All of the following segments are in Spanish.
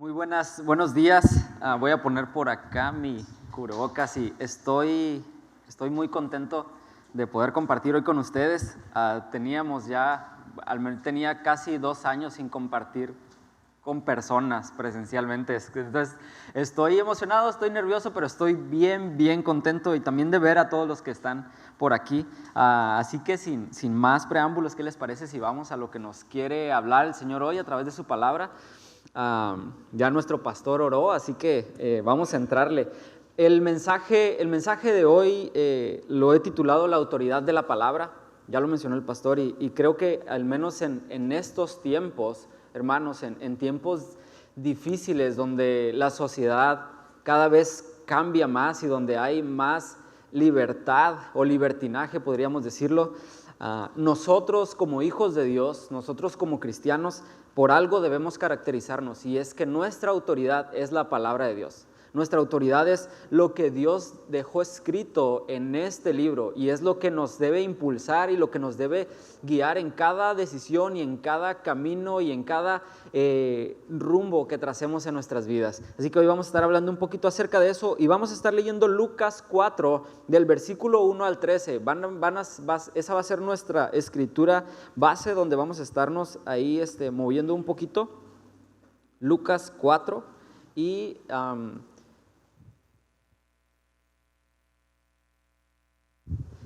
Buenos días. Voy a poner por acá mi cubrebocas y estoy muy contento de poder compartir hoy con ustedes. Tenía casi 2 años sin compartir con personas presencialmente. Entonces, estoy emocionado, estoy nervioso, pero estoy bien contento y también de ver a todos los que están por aquí. Así que sin más preámbulos, ¿qué les parece si vamos a lo que nos quiere hablar el Señor hoy a través de su palabra? Ya nuestro pastor oró, así que vamos a entrarle. El mensaje de hoy lo he titulado La autoridad de la palabra. Ya lo mencionó el pastor y creo que al menos en estos tiempos, hermanos, en tiempos difíciles donde la sociedad cada vez cambia más y donde hay más libertad o libertinaje, podríamos decirlo, nosotros como hijos de Dios, nosotros como cristianos, por algo debemos caracterizarnos, y es que nuestra autoridad es la palabra de Dios. Nuestra autoridad es lo que Dios dejó escrito en este libro y es lo que nos debe impulsar y lo que nos debe guiar en cada decisión y en cada camino y en cada rumbo que tracemos en nuestras vidas. Así que hoy vamos a estar hablando un poquito acerca de eso y vamos a estar leyendo Lucas 4 del versículo 1 al 13. Esa va a ser nuestra escritura base donde vamos a estarnos ahí moviendo un poquito. Lucas 4 y...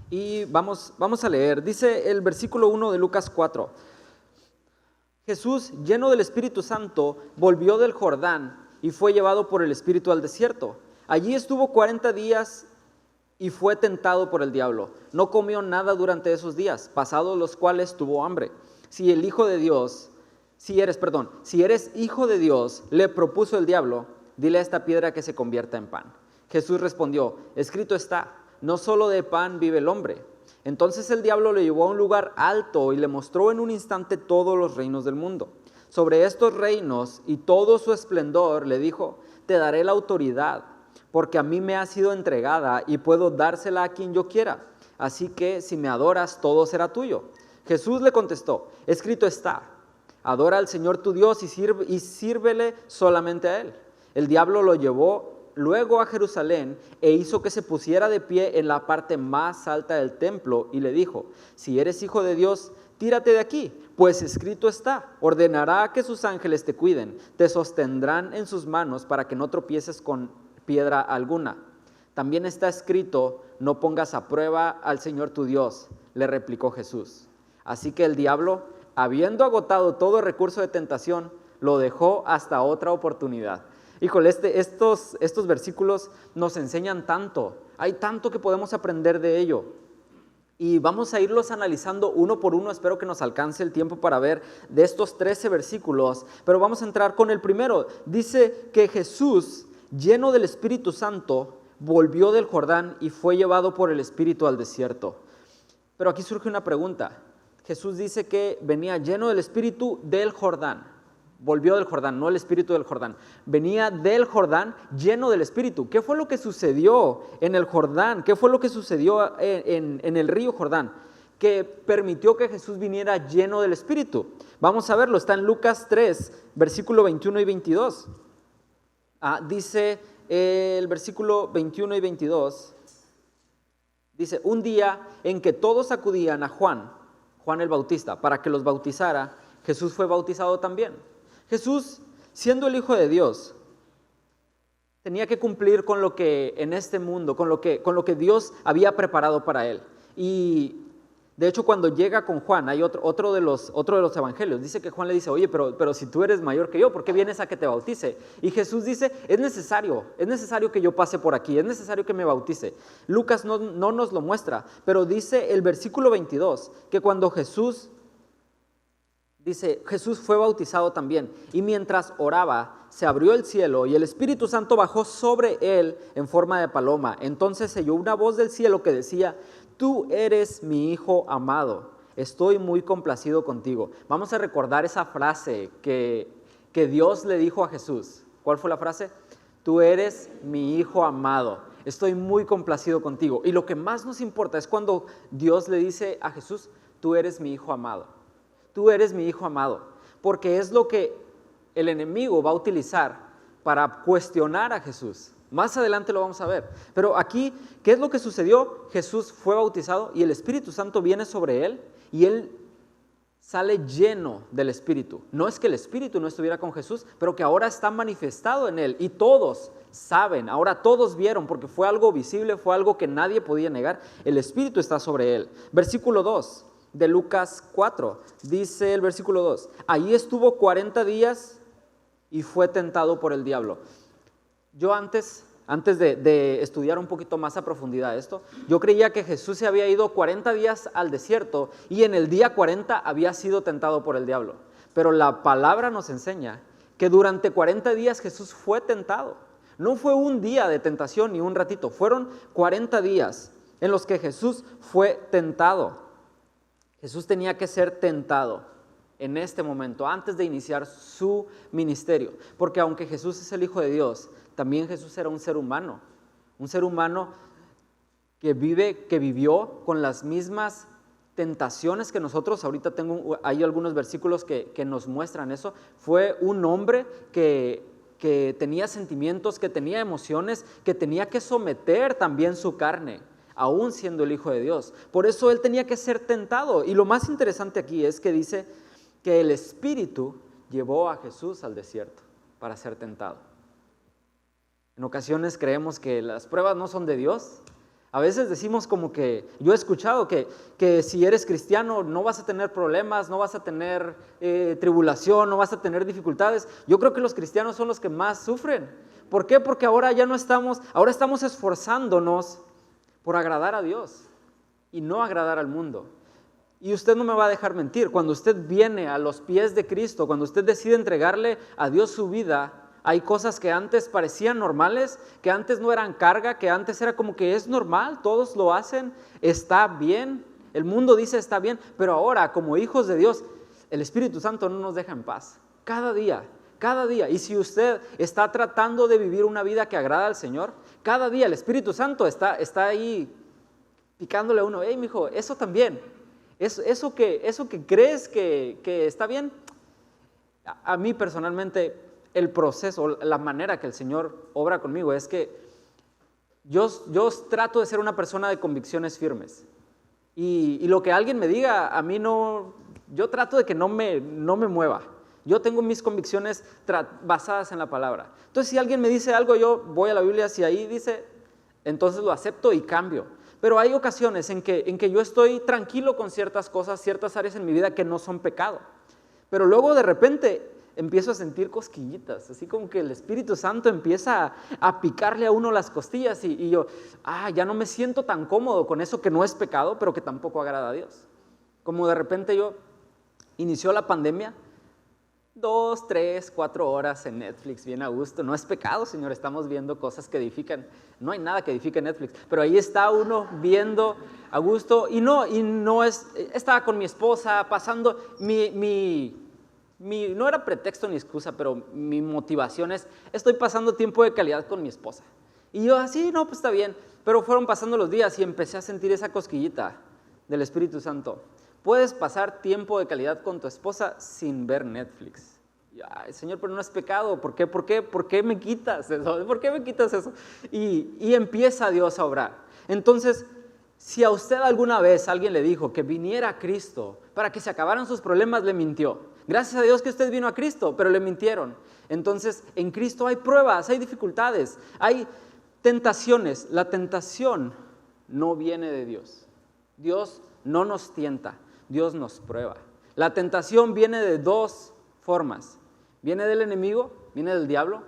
Y vamos a leer, dice el versículo 1 de Lucas 4. Jesús, lleno del Espíritu Santo, volvió del Jordán y fue llevado por el Espíritu al desierto. Allí estuvo 40 días y fue tentado por el diablo. No comió nada durante esos días, pasados los cuales tuvo hambre. Si eres hijo de Dios, le propuso el diablo, dile a esta piedra que se convierta en pan. Jesús respondió, escrito está, no solo de pan vive el hombre. Entonces el diablo le llevó a un lugar alto y le mostró en un instante todos los reinos del mundo. Sobre estos reinos y todo su esplendor le dijo, te daré la autoridad, porque a mí me ha sido entregada y puedo dársela a quien yo quiera. Así que si me adoras, todo será tuyo. Jesús le contestó, escrito está, adora al Señor tu Dios y sírvele solamente a Él. El diablo lo llevó luego a Jerusalén e hizo que se pusiera de pie en la parte más alta del templo y le dijo, si eres hijo de Dios, tírate de aquí, pues escrito está, ordenará que sus ángeles te cuiden, te sostendrán en sus manos para que no tropieces con piedra alguna. También está escrito, no pongas a prueba al Señor tu Dios, le replicó Jesús. Así que el diablo, habiendo agotado todo recurso de tentación, lo dejó hasta otra oportunidad. Híjole, estos versículos nos enseñan tanto, hay tanto que podemos aprender de ello. Y vamos a irlos analizando uno por uno, espero que nos alcance el tiempo para ver de estos 13 versículos, pero vamos a entrar con el primero. Dice que Jesús, lleno del Espíritu Santo, volvió del Jordán y fue llevado por el Espíritu al desierto. Pero aquí surge una pregunta. Jesús dice que venía lleno del Espíritu del Jordán. Volvió del Jordán, no el Espíritu del Jordán. Venía del Jordán lleno del Espíritu. ¿Qué fue lo que sucedió en el Jordán? ¿Qué fue lo que sucedió en el río Jordán? Que permitió que Jesús viniera lleno del Espíritu. Vamos a verlo, está en Lucas 3, versículo 21 y 22. Dice el versículo 21 y 22. Dice, un día en que todos acudían a Juan el Bautista, para que los bautizara, Jesús fue bautizado también. Jesús, siendo el Hijo de Dios, tenía que cumplir con lo que en este mundo, con lo que Dios había preparado para él. Y de hecho, cuando llega con Juan, hay otro de los evangelios, dice que Juan le dice, oye, pero si tú eres mayor que yo, ¿por qué vienes a que te bautice? Y Jesús dice, es necesario que yo pase por aquí, es necesario que me bautice. Lucas no nos lo muestra, pero dice el versículo 22, que cuando Jesús fue bautizado también, y mientras oraba, se abrió el cielo, y el Espíritu Santo bajó sobre él en forma de paloma. Entonces se oyó una voz del cielo que decía, tú eres mi Hijo amado, estoy muy complacido contigo. Vamos a recordar esa frase que Dios le dijo a Jesús. ¿Cuál fue la frase? Tú eres mi Hijo amado, estoy muy complacido contigo. Y lo que más nos importa es cuando Dios le dice a Jesús, tú eres mi Hijo amado. Tú eres mi Hijo amado, porque es lo que el enemigo va a utilizar para cuestionar a Jesús. Más adelante lo vamos a ver. Pero aquí, ¿qué es lo que sucedió? Jesús fue bautizado y el Espíritu Santo viene sobre él y él sale lleno del Espíritu. No es que el Espíritu no estuviera con Jesús, pero que ahora está manifestado en él y todos saben, ahora todos vieron, porque fue algo visible, fue algo que nadie podía negar. El Espíritu está sobre él. Versículo 2 de Lucas 4, dice el versículo 2, ahí estuvo 40 días y fue tentado por el diablo. Yo antes de estudiar un poquito más a profundidad esto, yo creía que Jesús se había ido 40 días al desierto y en el día 40 había sido tentado por el diablo. Pero la palabra nos enseña que durante 40 días Jesús fue tentado. No fue un día de tentación ni un ratito, fueron 40 días en los que Jesús fue tentado. Jesús tenía que ser tentado en este momento, antes de iniciar su ministerio, porque aunque Jesús es el Hijo de Dios, también Jesús era un ser humano que vivió con las mismas tentaciones que nosotros. Ahorita hay algunos versículos que nos muestran eso. Fue un hombre que tenía sentimientos, que tenía emociones, que tenía que someter también su carne, aún siendo el Hijo de Dios. Por eso él tenía que ser tentado. Y lo más interesante aquí es que dice que el Espíritu llevó a Jesús al desierto para ser tentado. En ocasiones creemos que las pruebas no son de Dios. A veces decimos como que, yo he escuchado que si eres cristiano no vas a tener problemas, no vas a tener tribulación, no vas a tener dificultades. Yo creo que los cristianos son los que más sufren. ¿Por qué? Porque ahora estamos esforzándonos por agradar a Dios y no agradar al mundo. Y usted no me va a dejar mentir, cuando usted viene a los pies de Cristo, cuando usted decide entregarle a Dios su vida, hay cosas que antes parecían normales, que antes no eran carga, que antes era como que es normal, todos lo hacen, está bien, el mundo dice está bien, pero ahora como hijos de Dios, el Espíritu Santo no nos deja en paz, cada día. Y si usted está tratando de vivir una vida que agrada al Señor, cada día el Espíritu Santo está ahí picándole a uno, hey mijo, eso también, eso que crees que está bien. A mí personalmente el proceso, la manera que el Señor obra conmigo es que yo trato de ser una persona de convicciones firmes y lo que alguien me diga a mí no, yo trato de que no me mueva. Yo tengo mis convicciones basadas en la palabra. Entonces si alguien me dice algo, yo voy a la Biblia, si ahí dice, entonces lo acepto y cambio. Pero hay ocasiones en que yo estoy tranquilo con ciertas cosas, ciertas áreas en mi vida que no son pecado. Pero luego de repente empiezo a sentir cosquillitas, así como que el Espíritu Santo empieza a picarle a uno las costillas y yo, ya no me siento tan cómodo con eso que no es pecado, pero que tampoco agrada a Dios. Como de repente inició la pandemia, 2, 3, 4 horas en Netflix, bien a gusto. No es pecado, Señor, estamos viendo cosas que edifican. No hay nada que edifique en Netflix, pero ahí está uno viendo a gusto y no es, estaba con mi esposa pasando, no era pretexto ni excusa, pero mi motivación es, estoy pasando tiempo de calidad con mi esposa. Y yo así, no, pues está bien, pero fueron pasando los días y empecé a sentir esa cosquillita del Espíritu Santo. Puedes pasar tiempo de calidad con tu esposa sin ver Netflix. Ay, Señor, pero no es pecado. ¿Por qué me quitas eso? ¿Por qué me quitas eso? Y empieza Dios a obrar. Entonces, si a usted alguna vez alguien le dijo que viniera a Cristo para que se acabaran sus problemas, le mintió. Gracias a Dios que usted vino a Cristo, pero le mintieron. Entonces, en Cristo hay pruebas, hay dificultades, hay tentaciones. La tentación no viene de Dios. Dios no nos tienta. Dios nos prueba. La tentación viene de dos formas. Viene del enemigo, viene del diablo,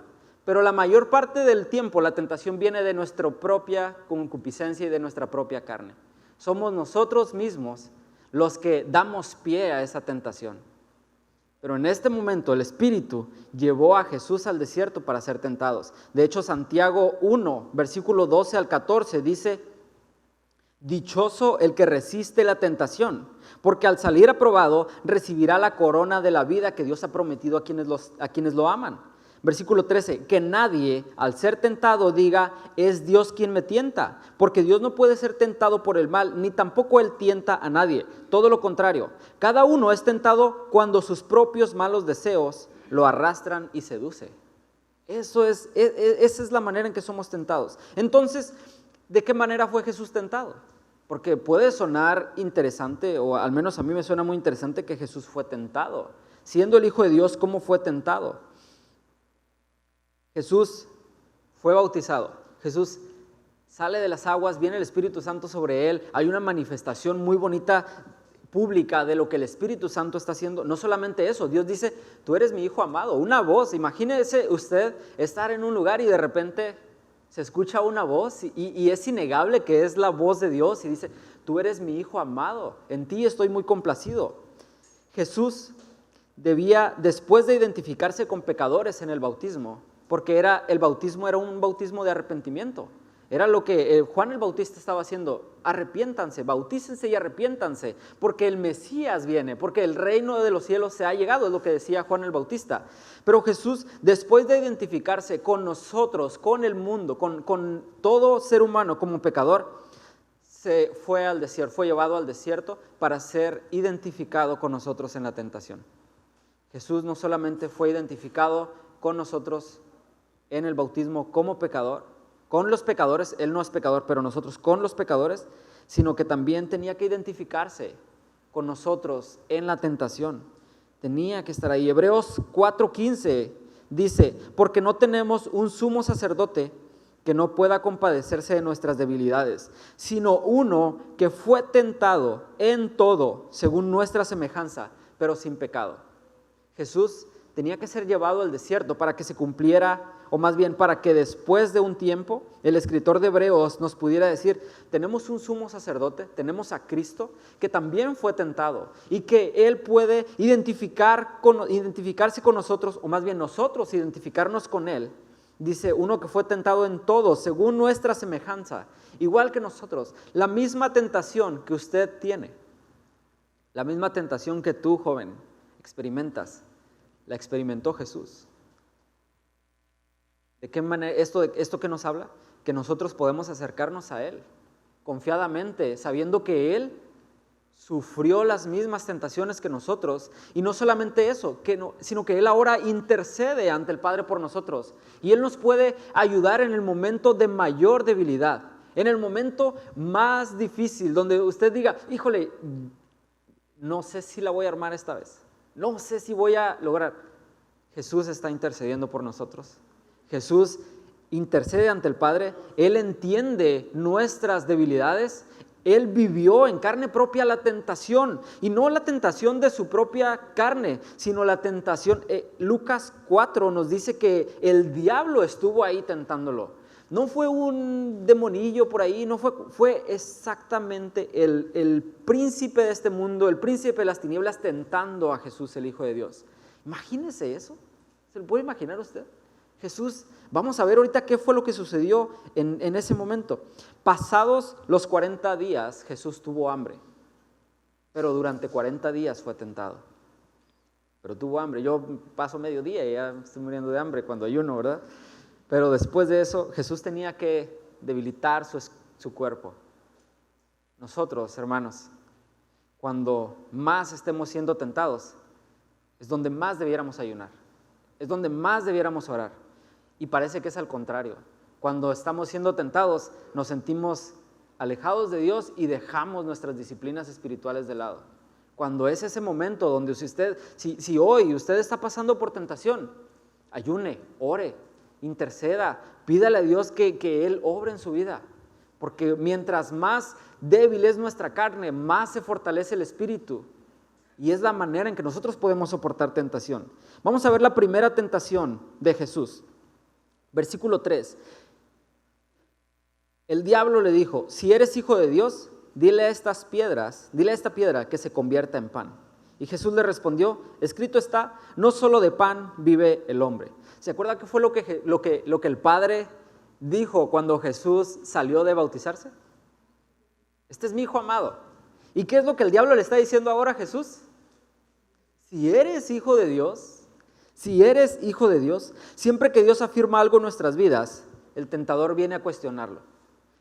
pero la mayor parte del tiempo la tentación viene de nuestra propia concupiscencia y de nuestra propia carne. Somos nosotros mismos los que damos pie a esa tentación. Pero en este momento el Espíritu llevó a Jesús al desierto para ser tentados. De hecho, Santiago 1, versículo 12 al 14 dice: dichoso el que resiste la tentación, porque al salir aprobado recibirá la corona de la vida que Dios ha prometido a quienes lo aman. Versículo 13, que nadie al ser tentado diga, es Dios quien me tienta, porque Dios no puede ser tentado por el mal, ni tampoco Él tienta a nadie. Todo lo contrario, cada uno es tentado cuando sus propios malos deseos lo arrastran y seduce. Esa es la manera en que somos tentados. Entonces, ¿de qué manera fue Jesús tentado? Porque puede sonar interesante, o al menos a mí me suena muy interesante que Jesús fue tentado. Siendo el Hijo de Dios, ¿cómo fue tentado? Jesús fue bautizado. Jesús sale de las aguas, viene el Espíritu Santo sobre él. Hay una manifestación muy bonita, pública, de lo que el Espíritu Santo está haciendo. No solamente eso, Dios dice, tú eres mi Hijo amado. Una voz, imagínese usted estar en un lugar y de repente se escucha una voz y es innegable que es la voz de Dios y dice, tú eres mi Hijo amado, en ti estoy muy complacido. Jesús debía, después de identificarse con pecadores en el bautismo, porque el bautismo era un bautismo de arrepentimiento, era lo que Juan el Bautista estaba haciendo, arrepiéntanse, bautícense y arrepiéntanse, porque el Mesías viene, porque el reino de los cielos se ha llegado, es lo que decía Juan el Bautista. Pero Jesús, después de identificarse con nosotros, con el mundo, con todo ser humano como pecador, se fue al desierto, fue llevado al desierto para ser identificado con nosotros en la tentación. Jesús no solamente fue identificado con nosotros en el bautismo como pecador, con los pecadores, Él no es pecador, pero nosotros con los pecadores, sino que también tenía que identificarse con nosotros en la tentación. Tenía que estar ahí. Hebreos 4:15 dice, porque no tenemos un sumo sacerdote que no pueda compadecerse de nuestras debilidades, sino uno que fue tentado en todo, según nuestra semejanza, pero sin pecado. Jesús tenía que ser llevado al desierto para que se cumpliera, o más bien para que después de un tiempo el escritor de Hebreos nos pudiera decir, tenemos un sumo sacerdote, tenemos a Cristo que también fue tentado y que Él puede identificarse con nosotros, o más bien nosotros identificarnos con Él. Dice, uno que fue tentado en todo, según nuestra semejanza, igual que nosotros. La misma tentación que usted tiene, la misma tentación que tú, joven, experimentas, la experimentó Jesús. ¿De qué manera? ¿Esto qué nos habla? Que nosotros podemos acercarnos a Él confiadamente, sabiendo que Él sufrió las mismas tentaciones que nosotros, y no solamente eso, sino que Él ahora intercede ante el Padre por nosotros, y Él nos puede ayudar en el momento de mayor debilidad, en el momento más difícil, donde usted diga, híjole, no sé si la voy a armar esta vez, no sé si voy a lograr. Jesús está intercediendo por nosotros. Jesús intercede ante el Padre, Él entiende nuestras debilidades, Él vivió en carne propia la tentación, y no la tentación de su propia carne, sino la tentación, Lucas 4 nos dice que el diablo estuvo ahí tentándolo, no fue un demonillo por ahí, no fue exactamente el príncipe de este mundo, el príncipe de las tinieblas tentando a Jesús, el Hijo de Dios. Imagínese eso, ¿se lo puede imaginar usted? Jesús, vamos a ver ahorita qué fue lo que sucedió en ese momento. Pasados los 40 días, Jesús tuvo hambre, pero durante 40 días fue tentado. Pero tuvo hambre. Yo paso mediodía y ya estoy muriendo de hambre cuando ayuno, ¿verdad? Pero después de eso, Jesús tenía que debilitar su cuerpo. Nosotros, hermanos, cuando más estemos siendo tentados, es donde más debiéramos ayunar, es donde más debiéramos orar. Y parece que es al contrario. Cuando estamos siendo tentados, nos sentimos alejados de Dios y dejamos nuestras disciplinas espirituales de lado. Cuando es ese momento donde si hoy usted está pasando por tentación, ayune, ore, interceda, pídale a Dios que Él obre en su vida. Porque mientras más débil es nuestra carne, más se fortalece el espíritu. Y es la manera en que nosotros podemos soportar tentación. Vamos a ver la primera tentación de Jesús. Versículo 3. El diablo le dijo, si eres hijo de Dios, dile a esta piedra que se convierta en pan. Y Jesús le respondió, escrito está, no solo de pan vive el hombre. ¿Se acuerda qué fue lo que el Padre dijo cuando Jesús salió de bautizarse? Este es mi hijo amado. ¿Y qué es lo que el diablo le está diciendo ahora a Jesús? Si eres hijo de Dios, siempre que Dios afirma algo en nuestras vidas, el tentador viene a cuestionarlo.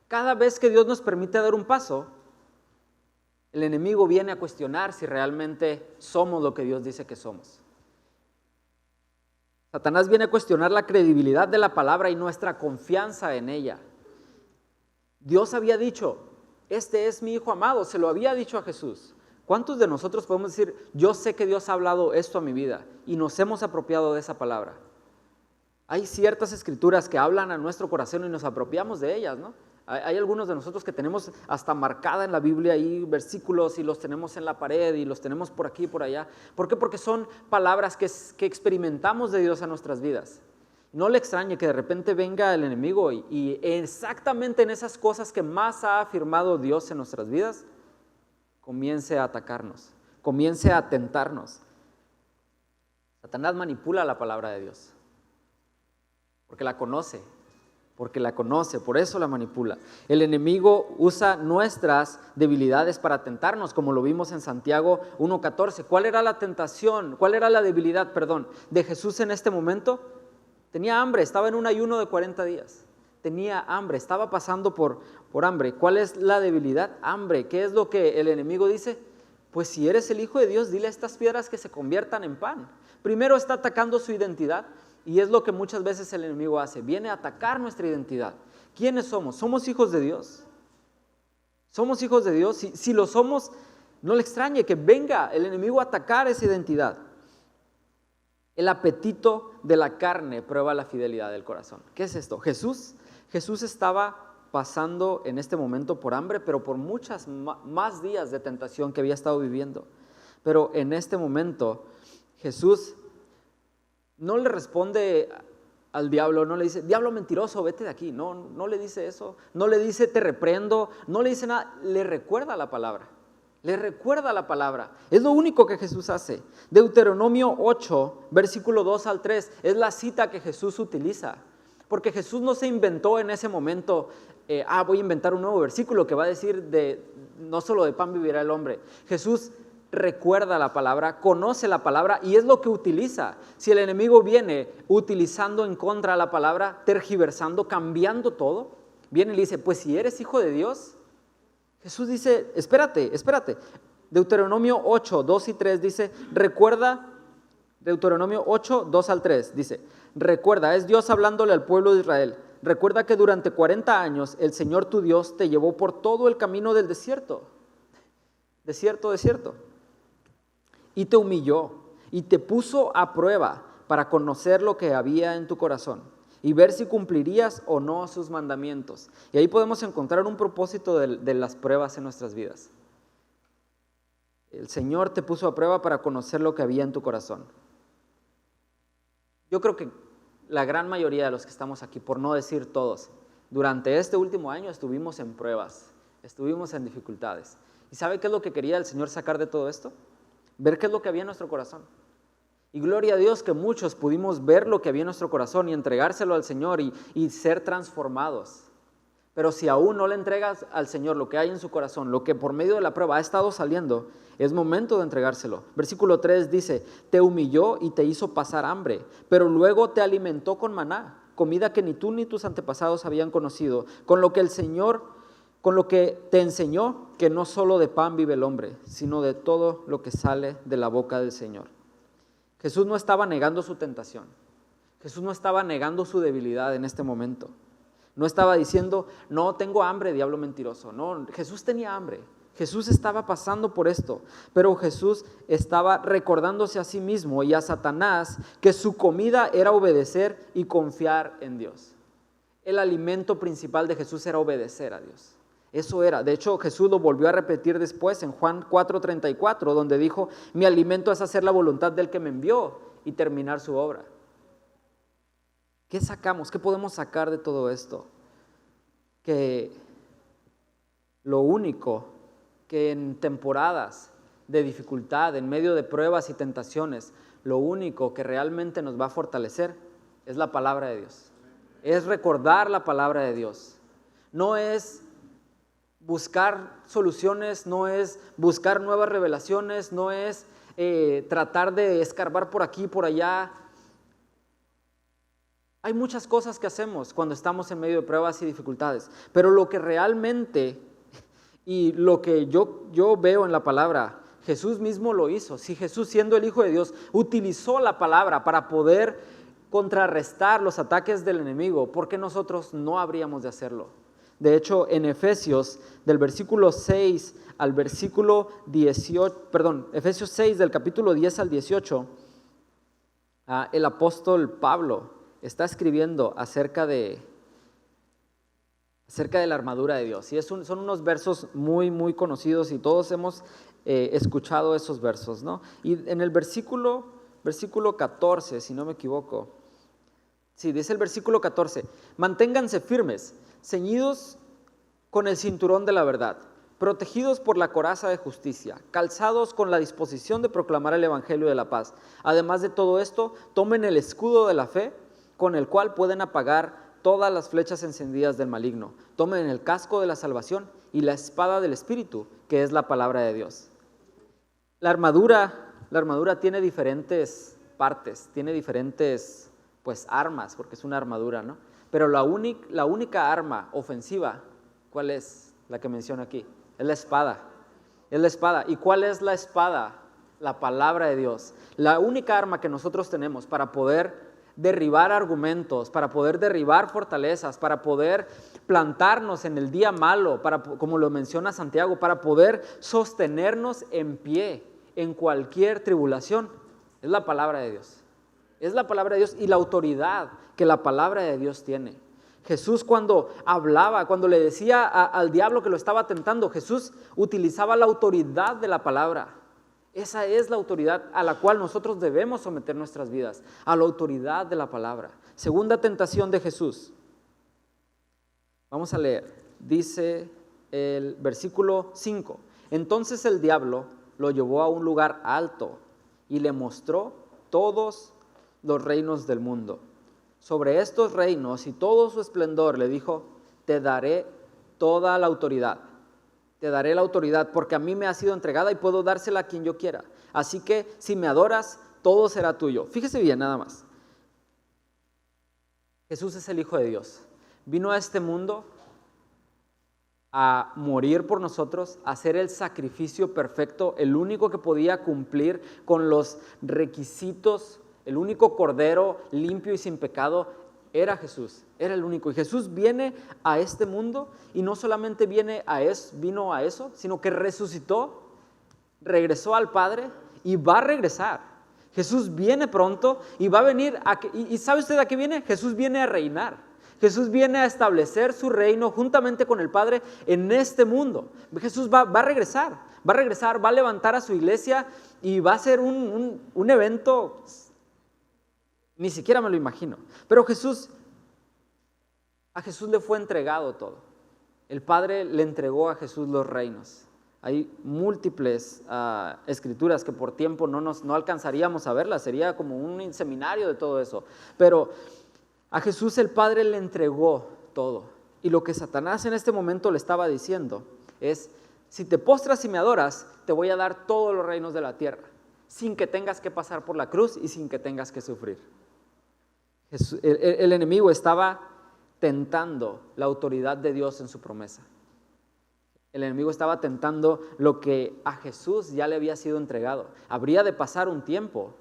Cada vez que Dios nos permite dar un paso, el enemigo viene a cuestionar si realmente somos lo que Dios dice que somos. Satanás viene a cuestionar la credibilidad de la palabra y nuestra confianza en ella. Dios había dicho, este es mi Hijo amado, se lo había dicho a Jesús. ¿Cuántos de nosotros podemos decir, yo sé que Dios ha hablado esto a mi vida y nos hemos apropiado de esa palabra? Hay ciertas escrituras que hablan a nuestro corazón y nos apropiamos de ellas, ¿no? Hay algunos de nosotros que tenemos hasta marcada en la Biblia ahí versículos y los tenemos en la pared y los tenemos por aquí y por allá. ¿Por qué? Porque son palabras que experimentamos de Dios a nuestras vidas. No le extrañe que de repente venga el enemigo y exactamente en esas cosas que más ha afirmado Dios en nuestras vidas, comience a atacarnos, comience a tentarnos. Satanás manipula la palabra de Dios porque la conoce, por eso la manipula. El enemigo usa nuestras debilidades para tentarnos, como lo vimos en Santiago 1:14. ¿Cuál era la tentación? ¿Cuál era la debilidad, de Jesús en este momento? Tenía hambre, estaba en un ayuno de 40 días. Tenía hambre, estaba pasando por hambre. ¿Cuál es la debilidad? Hambre. ¿Qué es lo que el enemigo dice? Pues si eres el Hijo de Dios, dile a estas piedras que se conviertan en pan. Primero está atacando su identidad. Y es lo que muchas veces el enemigo hace, viene a atacar nuestra identidad. ¿Quiénes somos? ¿Somos hijos de Dios? ¿Somos hijos de Dios? Si lo somos, no le extrañe que venga el enemigo a atacar esa identidad. El apetito de la carne prueba la fidelidad del corazón. ¿Qué es esto? Jesús estaba pasando en este momento por hambre, pero por muchas más días de tentación que había estado viviendo. Pero en este momento Jesús no le responde al diablo, no le dice, diablo mentiroso, vete de aquí. No le dice eso, no le dice te reprendo, no le dice nada, le recuerda la palabra. Le recuerda la palabra. Es lo único que Jesús hace. Deuteronomio 8, versículo 2 al 3, es la cita que Jesús utiliza. Porque Jesús no se inventó en ese momento, voy a inventar un nuevo versículo que va a decir, no solo de pan vivirá el hombre. Jesús recuerda la palabra, conoce la palabra y es lo que utiliza. Si el enemigo viene utilizando en contra la palabra, tergiversando, cambiando todo, viene y le dice, pues si eres hijo de Dios, Jesús dice, espérate. Deuteronomio 8, 2 y 3 dice, recuerda, Deuteronomio 8, 2 al 3 dice, recuerda, es Dios hablándole al pueblo de Israel, recuerda que durante 40 años el Señor tu Dios te llevó por todo el camino del desierto, y te humilló y te puso a prueba para conocer lo que había en tu corazón y ver si cumplirías o no sus mandamientos. Y ahí podemos encontrar un propósito de las pruebas en nuestras vidas. El Señor te puso a prueba para conocer lo que había en tu corazón. Yo creo que la gran mayoría de los que estamos aquí, por no decir todos, durante este último año estuvimos en pruebas, estuvimos en dificultades. ¿Y sabe qué es lo que quería el Señor sacar de todo esto? Ver qué es lo que había en nuestro corazón. Y gloria a Dios que muchos pudimos ver lo que había en nuestro corazón y entregárselo al Señor y ser transformados. Pero si aún no le entregas al Señor lo que hay en su corazón, lo que por medio de la prueba ha estado saliendo, es momento de entregárselo. Versículo 3 dice, te humilló y te hizo pasar hambre, pero luego te alimentó con maná, comida que ni tú ni tus antepasados habían conocido, con lo que te enseñó que no solo de pan vive el hombre, sino de todo lo que sale de la boca del Señor. Jesús no estaba negando su tentación. Jesús no estaba negando su debilidad en este momento. No estaba diciendo, no, tengo hambre, diablo mentiroso. No, Jesús tenía hambre. Jesús estaba pasando por esto, pero Jesús estaba recordándose a sí mismo y a Satanás que su comida era obedecer y confiar en Dios. El alimento principal de Jesús era obedecer a Dios. Eso era. De hecho, Jesús lo volvió a repetir después en Juan 4:34, donde dijo, mi alimento es hacer la voluntad del que me envió y terminar su obra. ¿Qué sacamos? ¿Qué podemos sacar de todo esto? Que lo único que en temporadas de dificultad, en medio de pruebas y tentaciones, lo único que realmente nos va a fortalecer es la palabra de Dios. Es recordar la palabra de Dios. No es buscar soluciones, no es buscar nuevas revelaciones, no es tratar de escarbar por aquí, por allá. Hay muchas cosas que hacemos cuando estamos en medio de pruebas y dificultades, pero lo que realmente y lo que yo veo en la palabra, Jesús mismo lo hizo. Si Jesús, siendo el Hijo de Dios, utilizó la palabra para poder contrarrestar los ataques del enemigo, ¿por qué nosotros no habríamos de hacerlo? De hecho, en Efesios, del versículo 6 al versículo 18, Efesios 6, del capítulo 10 al 18, el apóstol Pablo está escribiendo acerca de la armadura de Dios. Y son unos versos muy, muy conocidos y todos hemos escuchado esos versos, ¿no? Y en el versículo 14, si no me equivoco, sí, dice el versículo 14, manténganse firmes, ceñidos con el cinturón de la verdad, protegidos por la coraza de justicia, calzados con la disposición de proclamar el evangelio de la paz. Además de todo esto, tomen el escudo de la fe, con el cual pueden apagar todas las flechas encendidas del maligno. Tomen el casco de la salvación y la espada del Espíritu, que es la palabra de Dios. La armadura tiene diferentes partes, tiene diferentes armas, porque es una armadura, ¿no? Pero la única arma ofensiva, ¿cuál es la que menciona aquí? Es la espada. Es la espada. ¿Y cuál es la espada? La palabra de Dios. La única arma que nosotros tenemos para poder derribar argumentos, para poder derribar fortalezas, para poder plantarnos en el día malo, como lo menciona Santiago, para poder sostenernos en pie en cualquier tribulación, es la palabra de Dios. Es la palabra de Dios y la autoridad que la palabra de Dios tiene. Jesús cuando hablaba, cuando le decía al diablo que lo estaba tentando, Jesús utilizaba la autoridad de la palabra. Esa es la autoridad a la cual nosotros debemos someter nuestras vidas, a la autoridad de la palabra. Segunda tentación de Jesús. Vamos a leer. Dice el versículo 5. Entonces el diablo lo llevó a un lugar alto y le mostró todos los reinos del mundo. Sobre estos reinos y todo su esplendor le dijo, te daré toda la autoridad. Te daré la autoridad porque a mí me ha sido entregada y puedo dársela a quien yo quiera. Así que si me adoras, todo será tuyo. Fíjese bien nada más. Jesús es el Hijo de Dios. Vino a este mundo a morir por nosotros, a hacer el sacrificio perfecto, el único que podía cumplir con los requisitos, el único cordero limpio y sin pecado era Jesús, era el único. Y Jesús viene a este mundo y no solamente vino a eso, sino que resucitó, regresó al Padre y va a regresar. Jesús viene pronto y va a venir, ¿y sabe usted a qué viene? Jesús viene a reinar. Jesús viene a establecer su reino juntamente con el Padre en este mundo. Jesús va a regresar, va a levantar a su iglesia y va a ser un evento, ni siquiera me lo imagino. Pero a Jesús le fue entregado todo. El Padre le entregó a Jesús los reinos. Hay múltiples escrituras que por tiempo no alcanzaríamos a verlas, sería como un seminario de todo eso. Pero a Jesús el Padre le entregó todo. Y lo que Satanás en este momento le estaba diciendo es, si te postras y me adoras, te voy a dar todos los reinos de la tierra, sin que tengas que pasar por la cruz y sin que tengas que sufrir. El enemigo estaba tentando la autoridad de Dios en su promesa. El enemigo estaba tentando lo que a Jesús ya le había sido entregado. Habría de pasar un tiempo.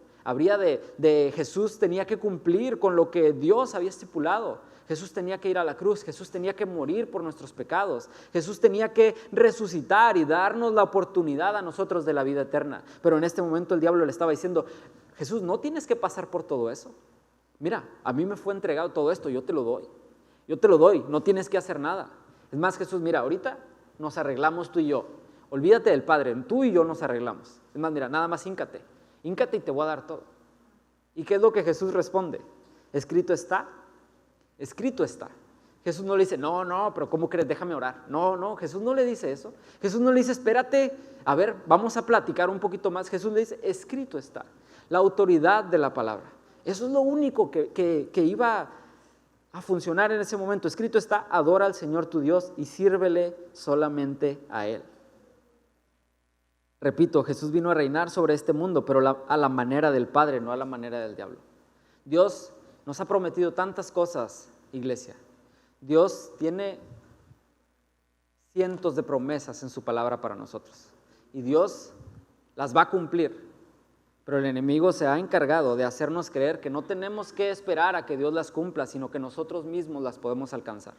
Jesús tenía que cumplir con lo que Dios había estipulado. Jesús tenía que ir a la cruz, Jesús tenía que morir por nuestros pecados, Jesús tenía que resucitar y darnos la oportunidad a nosotros de la vida eterna. Pero en este momento el diablo le estaba diciendo, Jesús, no tienes que pasar por todo eso. Mira, a mí me fue entregado todo esto, yo te lo doy, no tienes que hacer nada. Es más, Jesús, mira, ahorita nos arreglamos tú y yo. Olvídate del Padre, tú y yo nos arreglamos. Es más, mira, nada más híncate y te voy a dar todo. ¿Y qué es lo que Jesús responde? Escrito está, escrito está. Jesús no le dice, no, pero ¿cómo crees? Déjame orar. No, Jesús no le dice eso. Jesús no le dice, espérate, a ver, vamos a platicar un poquito más. Jesús le dice, escrito está. La autoridad de la palabra. Eso es lo único que iba a funcionar en ese momento. Escrito está, adora al Señor tu Dios y sírvele solamente a Él. Repito, Jesús vino a reinar sobre este mundo, pero a la manera del Padre, no a la manera del diablo. Dios nos ha prometido tantas cosas, iglesia. Dios tiene cientos de promesas en su palabra para nosotros. Y Dios las va a cumplir. Pero el enemigo se ha encargado de hacernos creer que no tenemos que esperar a que Dios las cumpla, sino que nosotros mismos las podemos alcanzar,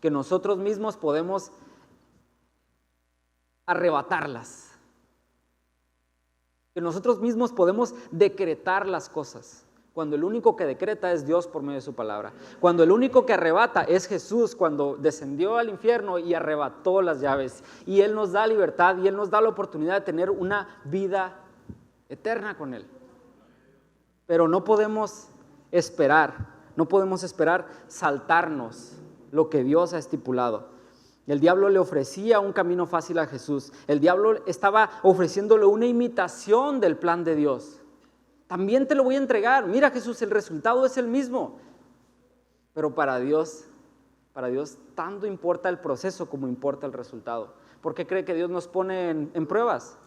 que nosotros mismos podemos arrebatarlas, que nosotros mismos podemos decretar las cosas, cuando el único que decreta es Dios por medio de su palabra, cuando el único que arrebata es Jesús, cuando descendió al infierno y arrebató las llaves, y Él nos da libertad y Él nos da la oportunidad de tener una vida eterna con Él. Pero no podemos esperar saltarnos lo que Dios ha estipulado. El diablo le ofrecía un camino fácil a Jesús. El diablo estaba ofreciéndole una imitación del plan de Dios. También te lo voy a entregar. Mira, Jesús, el resultado es el mismo. Pero para Dios tanto importa el proceso como importa el resultado. ¿Por qué cree que Dios nos pone en pruebas?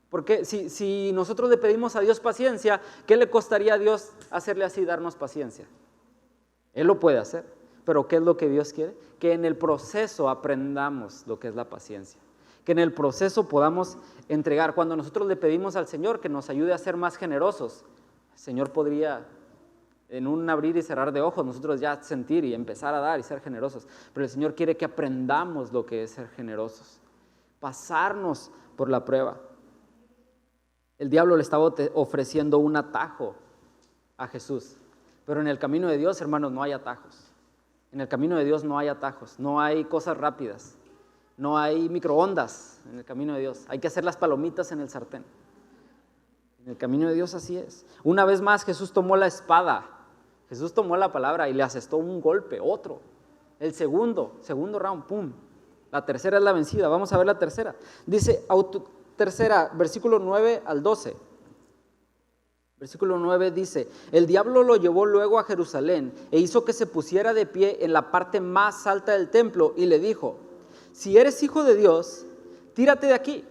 Porque si nosotros le pedimos a Dios paciencia, ¿qué le costaría a Dios hacerle así, darnos paciencia? Él lo puede hacer, pero ¿qué es lo que Dios quiere? Que en el proceso aprendamos lo que es la paciencia, que en el proceso podamos entregar. Cuando nosotros le pedimos al Señor que nos ayude a ser más generosos, el Señor podría, en un abrir y cerrar de ojos, nosotros ya sentir y empezar a dar y ser generosos, pero el Señor quiere que aprendamos lo que es ser generosos, pasarnos por la prueba. El diablo le estaba ofreciendo un atajo a Jesús, pero en el camino de Dios, hermanos, no hay atajos. En el camino de Dios no hay atajos, no hay cosas rápidas, no hay microondas en el camino de Dios. Hay que hacer las palomitas en el sartén. En el camino de Dios así es. Una vez más Jesús tomó la espada, Jesús tomó la palabra y le asestó un golpe, otro. El segundo round, pum. La tercera es la vencida. Vamos a ver la tercera. Dice, tercera, versículo 9 al 12. Versículo 9 dice, el diablo lo llevó luego a Jerusalén e hizo que se pusiera de pie en la parte más alta del templo y le dijo, si eres hijo de Dios, tírate de aquí.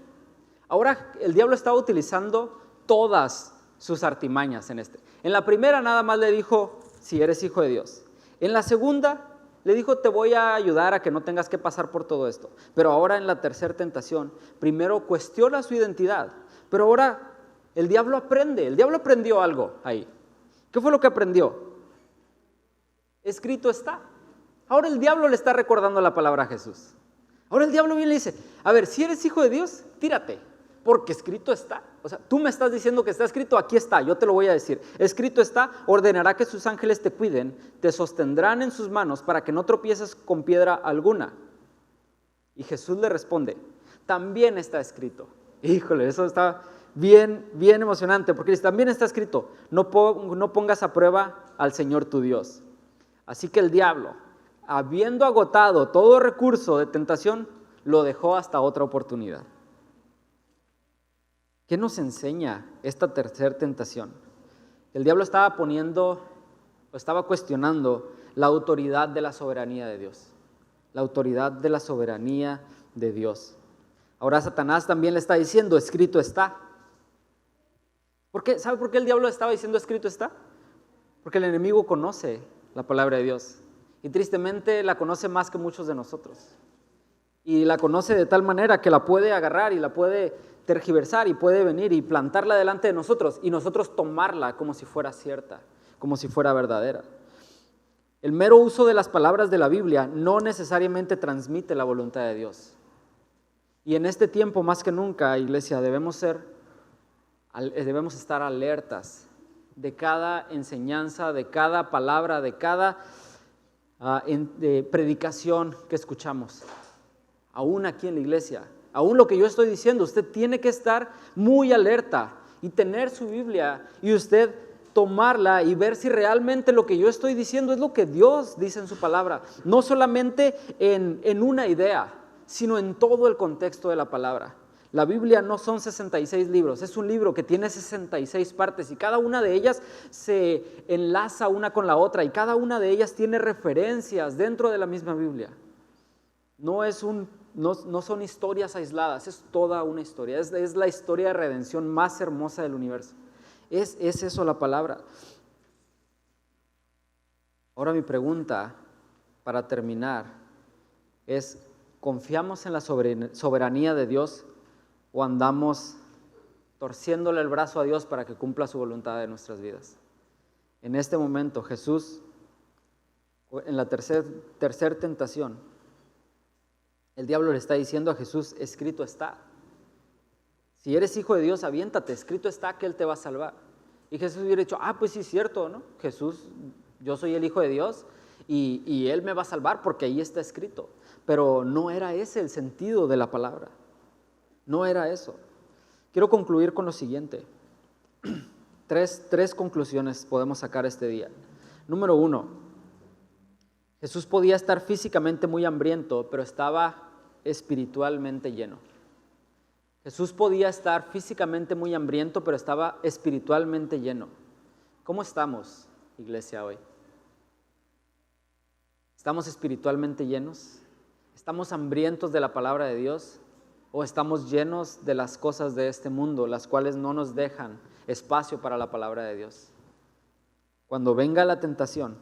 Ahora el diablo estaba utilizando todas sus artimañas en este. En la primera nada más le dijo, si eres hijo de Dios. En la segunda le dijo, te voy a ayudar a que no tengas que pasar por todo esto. Pero ahora en la tercera tentación, primero cuestiona su identidad, pero ahora el diablo aprendió algo ahí. ¿Qué fue lo que aprendió? Escrito está. Ahora el diablo le está recordando la palabra a Jesús. Ahora el diablo viene y le dice, a ver, si eres hijo de Dios, tírate, porque escrito está. O sea, tú me estás diciendo que está escrito, aquí está, yo te lo voy a decir. Escrito está, ordenará que sus ángeles te cuiden, te sostendrán en sus manos para que no tropieces con piedra alguna. Y Jesús le responde, también está escrito. Híjole, eso está bien emocionante, porque también está escrito, no pongas a prueba al Señor tu Dios. Así que el diablo, habiendo agotado todo recurso de tentación, lo dejó hasta otra oportunidad. ¿Qué nos enseña esta tercera tentación? El diablo estaba cuestionando la autoridad de la soberanía de Dios. La autoridad de la soberanía de Dios. Ahora Satanás también le está diciendo, escrito está. ¿Sabe por qué el diablo estaba diciendo escrito está? Porque el enemigo conoce la palabra de Dios y tristemente la conoce más que muchos de nosotros. Y la conoce de tal manera que la puede agarrar y la puede tergiversar y puede venir y plantarla delante de nosotros y nosotros tomarla como si fuera cierta, como si fuera verdadera. El mero uso de las palabras de la Biblia no necesariamente transmite la voluntad de Dios. Y en este tiempo más que nunca, iglesia, debemos estar alertas de cada enseñanza, de cada palabra, de cada predicación que escuchamos. Aún aquí en la iglesia, aún lo que yo estoy diciendo, usted tiene que estar muy alerta y tener su Biblia y usted tomarla y ver si realmente lo que yo estoy diciendo es lo que Dios dice en su palabra. No solamente en una idea, sino en todo el contexto de la palabra. La Biblia no son 66 libros, es un libro que tiene 66 partes y cada una de ellas se enlaza una con la otra y cada una de ellas tiene referencias dentro de la misma Biblia. No son historias aisladas, es toda una historia, es la historia de redención más hermosa del universo. Es eso la palabra. Ahora mi pregunta para terminar es, ¿confiamos en la soberanía de Dios o andamos torciéndole el brazo a Dios para que cumpla su voluntad en nuestras vidas. En este momento Jesús, en la tercer tentación, el diablo le está diciendo a Jesús, escrito está. Si eres hijo de Dios, aviéntate, escrito está que Él te va a salvar. Y Jesús hubiera dicho, pues sí es cierto, ¿no? Jesús, yo soy el hijo de Dios y Él me va a salvar porque ahí está escrito. Pero no era ese el sentido de la palabra. No era eso. Quiero concluir con lo siguiente. Tres conclusiones podemos sacar este día. Número 1, Jesús podía estar físicamente muy hambriento, pero estaba espiritualmente lleno. Jesús podía estar físicamente muy hambriento, pero estaba espiritualmente lleno. ¿Cómo estamos, iglesia, hoy? ¿Estamos espiritualmente llenos? ¿Estamos hambrientos de la palabra de Dios? ¿O estamos llenos de las cosas de este mundo, las cuales no nos dejan espacio para la palabra de Dios? Cuando venga la tentación,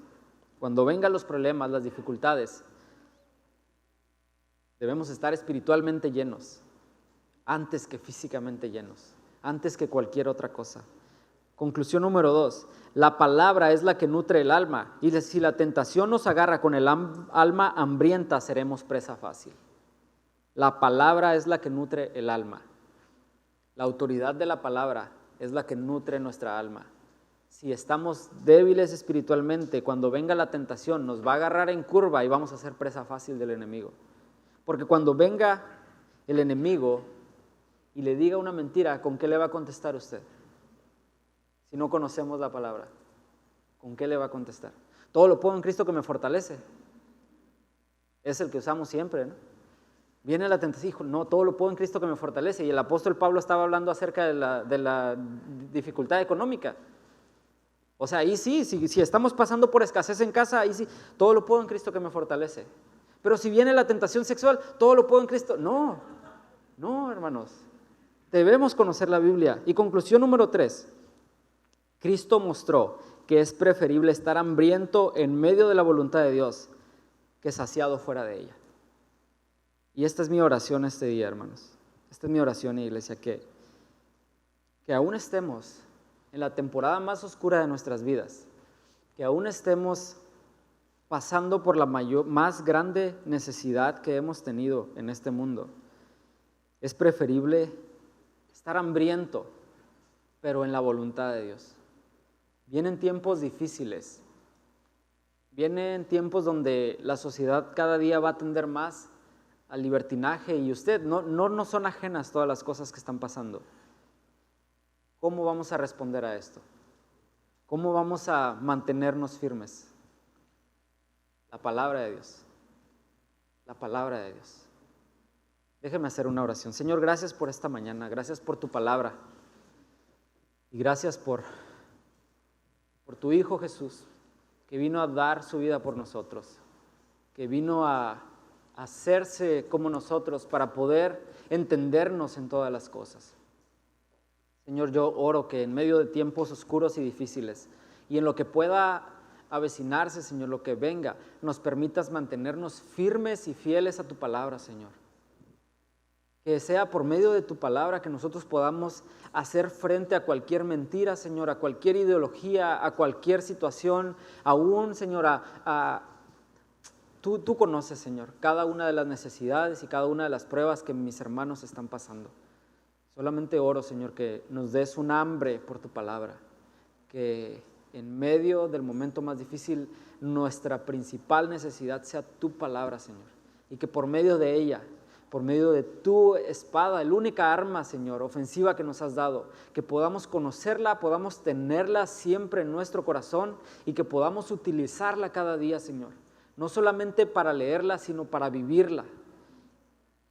cuando vengan los problemas, las dificultades, debemos estar espiritualmente llenos, antes que físicamente llenos, antes que cualquier otra cosa. Conclusión número 2, la palabra es la que nutre el alma, y si la tentación nos agarra con el alma hambrienta, seremos presa fácil. La palabra es la que nutre el alma. La autoridad de la palabra es la que nutre nuestra alma. Si estamos débiles espiritualmente, cuando venga la tentación nos va a agarrar en curva y vamos a ser presa fácil del enemigo. Porque cuando venga el enemigo y le diga una mentira, ¿con qué le va a contestar usted? Si no conocemos la palabra, ¿con qué le va a contestar? Todo lo puedo en Cristo que me fortalece. Es el que usamos siempre, ¿no? Viene la tentación, hijo, no, todo lo puedo en Cristo que me fortalece. Y el apóstol Pablo estaba hablando acerca de la dificultad económica. O sea, ahí sí, si estamos pasando por escasez en casa, ahí sí, todo lo puedo en Cristo que me fortalece. Pero si viene la tentación sexual, todo lo puedo en Cristo. No, hermanos. Debemos conocer la Biblia. Y conclusión número 3. Cristo mostró que es preferible estar hambriento en medio de la voluntad de Dios que saciado fuera de ella. Y esta es mi oración este día, hermanos. Esta es mi oración, iglesia, que aún estemos en la temporada más oscura de nuestras vidas, que aún estemos pasando por la más grande necesidad que hemos tenido en este mundo. Es preferible estar hambriento, pero en la voluntad de Dios. Vienen tiempos difíciles, vienen tiempos donde la sociedad cada día va a tender más al libertinaje y usted no son ajenas todas las cosas que están pasando. ¿Cómo vamos a responder a esto? ¿Cómo vamos a mantenernos firmes? La palabra de Dios. La palabra de Dios. Déjeme hacer una oración. Señor, gracias por esta mañana, gracias por tu palabra y gracias por tu Hijo Jesús, que vino a dar su vida por nosotros, que vino a hacerse como nosotros para poder entendernos en todas las cosas. Señor, yo oro que en medio de tiempos oscuros y difíciles y en lo que pueda avecinarse, Señor, lo que venga, nos permitas mantenernos firmes y fieles a tu palabra, Señor. Que sea por medio de tu palabra que nosotros podamos hacer frente a cualquier mentira, Señor, a cualquier ideología, a cualquier situación, aún, Señor, Tú conoces, Señor, cada una de las necesidades y cada una de las pruebas que mis hermanos están pasando. Solamente oro, Señor, que nos des un hambre por tu palabra, que en medio del momento más difícil nuestra principal necesidad sea tu palabra, Señor, y que por medio de ella, por medio de tu espada, la única arma, Señor, ofensiva que nos has dado, que podamos conocerla, podamos tenerla siempre en nuestro corazón y que podamos utilizarla cada día, Señor. No solamente para leerla, sino para vivirla,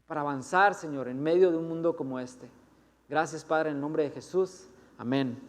para avanzar, Señor, en medio de un mundo como este. Gracias, Padre, en el nombre de Jesús. Amén.